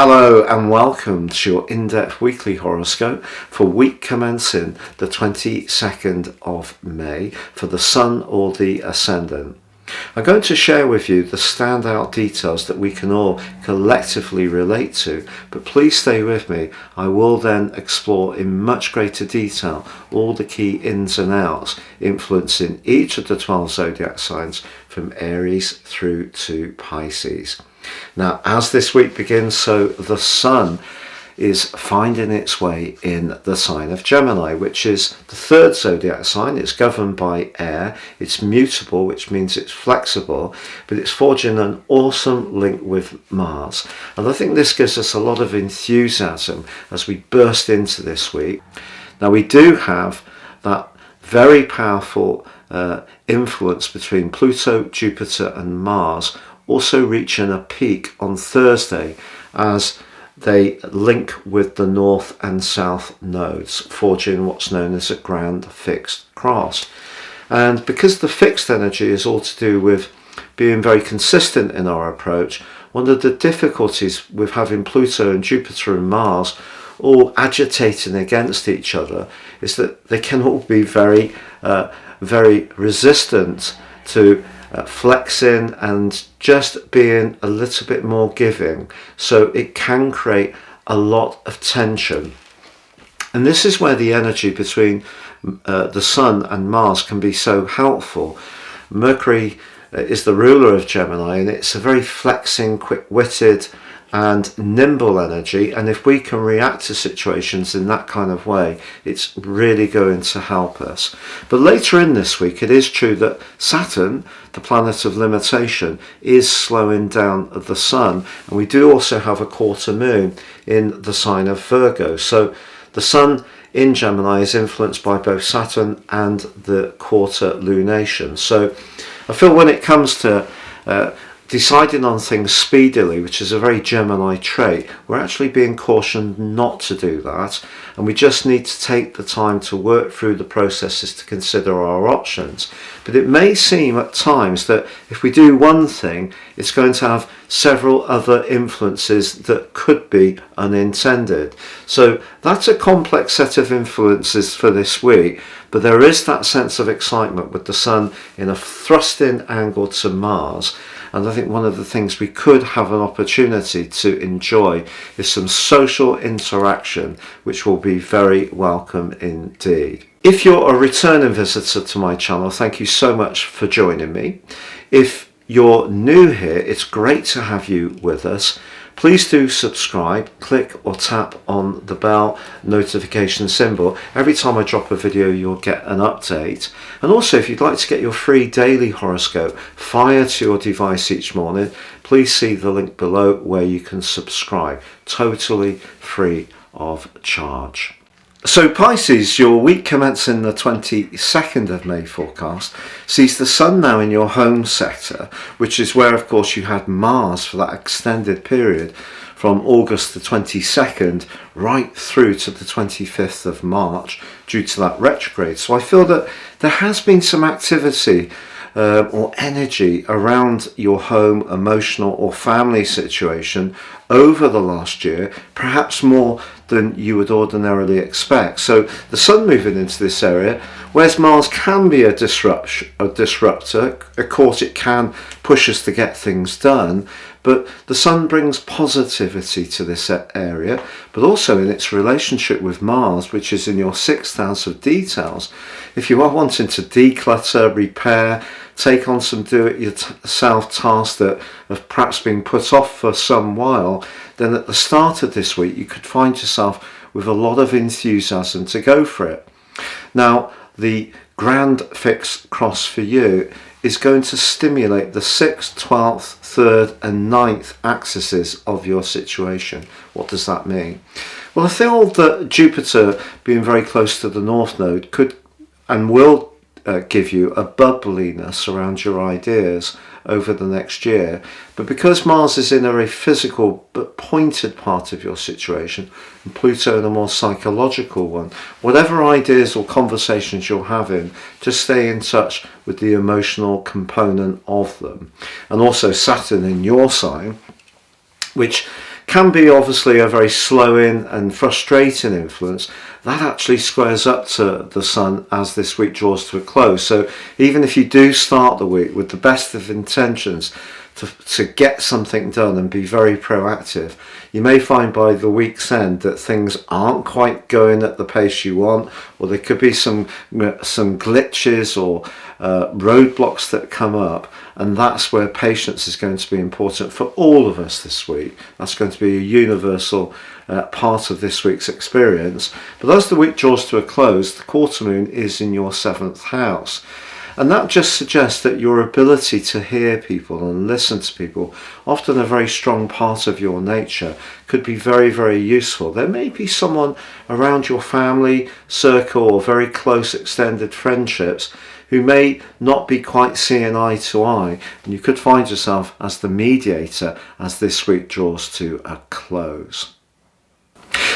Hello and welcome to your in-depth weekly horoscope for week commencing the 22nd of May for the Sun or the Ascendant. I'm going to share with you the standout details that we can all collectively relate to, but please stay with me. I will then explore in much greater detail all the key ins and outs influencing each of the 12 zodiac signs from Aries through to Pisces. Now, as this week begins, so the Sun is finding its way in the sign of Gemini, which is the third zodiac sign. It's governed by air, it's mutable, which means it's flexible, but it's forging an awesome link with Mars. And I think this gives us a lot of enthusiasm as we burst into this week. Now, we do have that very powerful influence between Pluto, Jupiter and Mars also reaching a peak on Thursday as they link with the north and south nodes, forging what's known as a grand fixed cross. And because the fixed energy is all to do with being very consistent in our approach, one of the difficulties with having Pluto and Jupiter and Mars all agitating against each other is that they can all be very resistant to flexing and just being a little bit more giving, so it can create a lot of tension. And this is where the energy between the Sun and Mars can be so helpful. Mercury is the ruler of Gemini, and it's a very flexing, quick-witted and nimble energy, and if we can react to situations in that kind of way, it's really going to help us. But later in this week, it is true that Saturn, the planet of limitation, is slowing down the Sun, and we do also have a quarter moon in the sign of Virgo. So the Sun in Gemini is influenced by both Saturn and the quarter lunation. So I feel when it comes to deciding on things speedily, which is a very Gemini trait, we're actually being cautioned not to do that, and we just need to take the time to work through the processes to consider our options. But it may seem at times that if we do one thing, it's going to have several other influences that could be unintended. So that's a complex set of influences for this week, but there is that sense of excitement with the Sun in a thrusting angle to Mars. And I think one of the things we could have an opportunity to enjoy is some social interaction, which will be very welcome indeed. If you're a returning visitor to my channel, thank you so much for joining me. If you're new here, it's great to have you with us. Please do subscribe, click or tap on the bell notification symbol. Every time I drop a video, you'll get an update. And also, if you'd like to get your free daily horoscope fired to your device each morning, please see the link below where you can subscribe, totally free of charge. So Pisces, your week commencing the 22nd of May forecast sees the Sun now in your home sector, which is where of course you had Mars for that extended period from August the 22nd right through to the 25th of March due to that retrograde. So I feel that there has been some activity or energy around your home, emotional or family situation over the last year, perhaps more than you would ordinarily expect. So the Sun moving into this area, whereas Mars can be a disruptor, of course it can push us to get things done, but the Sun brings positivity to this area, but also in its relationship with Mars, which is in your 6th house of details. If you are wanting to declutter, repair, take on some do-it-yourself tasks that have perhaps been put off for some while, then at the start of this week you could find yourself with a lot of enthusiasm to go for it. Now, the grand fixed cross for you is going to stimulate the 6th, 12th, 3rd and 9th axes of your situation. What does that mean? Well, I feel that Jupiter being very close to the North Node could and will give you a bubbliness around your ideas over the next year. But because Mars is in a very physical but pointed part of your situation, and Pluto in a more psychological one, whatever ideas or conversations you're having, just stay in touch with the emotional component of them. And also Saturn in your sign, which can be obviously a very slowing and frustrating influence, that actually squares up to the Sun as this week draws to a close. So even if you do start the week with the best of intentions to get something done and be very proactive, you may find by the week's end that things aren't quite going at the pace you want, or there could be some glitches or roadblocks that come up, and that's where patience is going to be important for all of us this week. That's going to be a universal part of this week's experience. But as the week draws to a close, the quarter moon is in your 7th house. And that just suggests that your ability to hear people and listen to people, often a very strong part of your nature, could be very, very useful. There may be someone around your family circle or very close extended friendships who may not be quite seeing eye to eye, and you could find yourself as the mediator as this week draws to a close.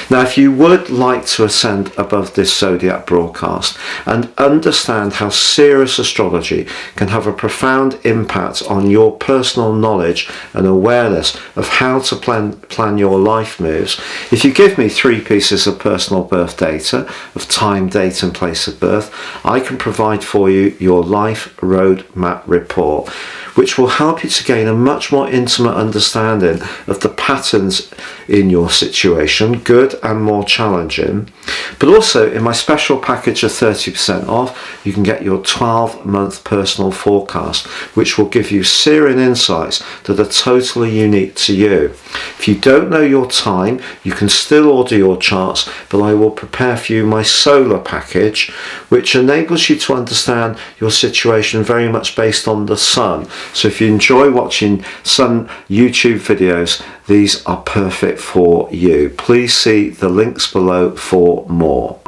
Now, if you would like to ascend above this zodiac broadcast and understand how serious astrology can have a profound impact on your personal knowledge and awareness of how to plan your life moves, if you give me 3 pieces of personal birth data of time, date and place of birth, I can provide for you your life roadmap report, which will help you to gain a much more intimate understanding of the patterns in your situation, good and more challenging. But also in my special package of 30% off, you can get your 12-month personal forecast, which will give you searing insights that are totally unique to you. If you don't know your time, you can still order your charts, but I will prepare for you my solar package, which enables you to understand your situation very much based on the sun. So if you enjoy watching sun YouTube videos, these are perfect for you. Please see the links below for more.